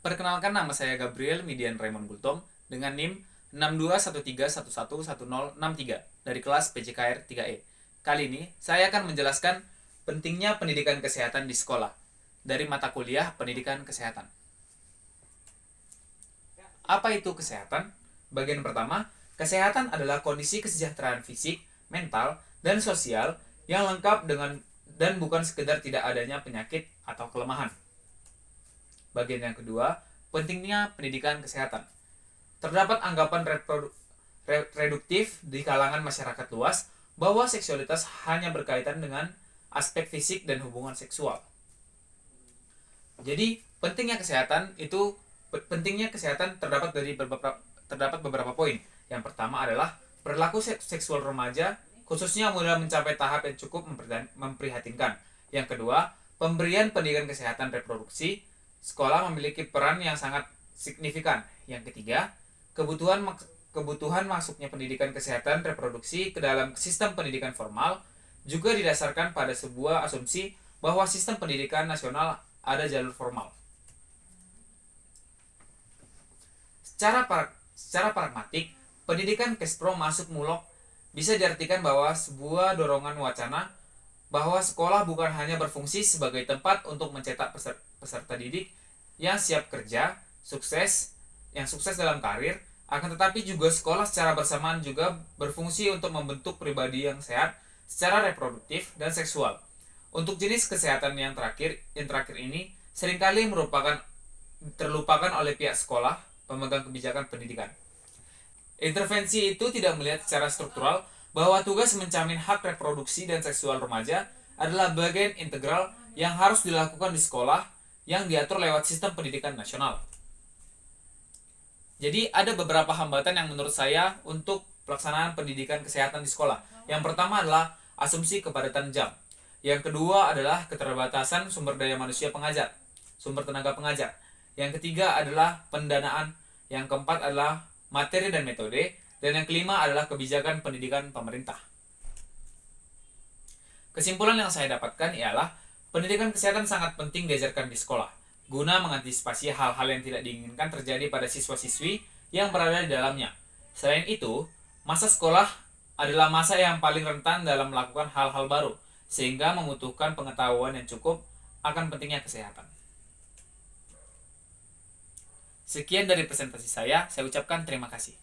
Perkenalkan, nama saya Gabriel Midian Raymond Gultom dengan NIM 6213111063 dari kelas PJKR 3E. Kali ini saya akan menjelaskan pentingnya pendidikan kesehatan di sekolah dari mata kuliah Pendidikan Kesehatan. Apa itu kesehatan? Bagian pertama, kesehatan adalah kondisi kesejahteraan fisik, mental, dan sosial yang lengkap dan bukan sekedar tidak adanya penyakit atau kelemahan. Bagian yang kedua, pentingnya pendidikan kesehatan. Terdapat anggapan reduktif di kalangan masyarakat luas bahwa seksualitas hanya berkaitan dengan aspek fisik dan hubungan seksual. Jadi, pentingnya kesehatan terdapat beberapa poin. Yang pertama adalah perilaku seksual remaja khususnya mulai mencapai tahap yang cukup memprihatinkan. Yang kedua, pemberian pendidikan kesehatan reproduksi. Sekolah memiliki peran yang sangat signifikan. Yang ketiga, kebutuhan masuknya pendidikan kesehatan reproduksi ke dalam sistem pendidikan formal juga didasarkan pada sebuah asumsi bahwa sistem pendidikan nasional ada jalur formal. Secara pragmatik, pendidikan Kespro masuk mulok bisa diartikan bahwa sebuah dorongan wacana bahwa sekolah bukan hanya berfungsi sebagai tempat untuk mencetak peserta didik yang siap kerja, yang sukses dalam karir, akan tetapi juga sekolah secara bersamaan juga berfungsi untuk membentuk pribadi yang sehat secara reproduktif dan seksual. Untuk jenis kesehatan yang terakhir ini seringkali terlupakan oleh pihak sekolah, pemegang kebijakan pendidikan. Intervensi itu tidak melihat secara struktural bahwa tugas menjamin hak reproduksi dan seksual remaja adalah bagian integral yang harus dilakukan di sekolah yang diatur lewat sistem pendidikan nasional. Jadi ada beberapa hambatan yang menurut saya untuk pelaksanaan pendidikan kesehatan di sekolah. Yang pertama adalah asumsi kepadatan jam. Yang kedua adalah keterbatasan sumber daya manusia pengajar, sumber tenaga pengajar. Yang ketiga adalah pendanaan. Yang keempat adalah materi dan metode. Dan yang kelima adalah kebijakan pendidikan pemerintah. Kesimpulan yang saya dapatkan ialah pendidikan kesehatan sangat penting diajarkan di sekolah, guna mengantisipasi hal-hal yang tidak diinginkan terjadi pada siswa-siswi yang berada di dalamnya. Selain itu, masa sekolah adalah masa yang paling rentan dalam melakukan hal-hal baru, sehingga membutuhkan pengetahuan yang cukup akan pentingnya kesehatan. Sekian dari presentasi saya ucapkan terima kasih.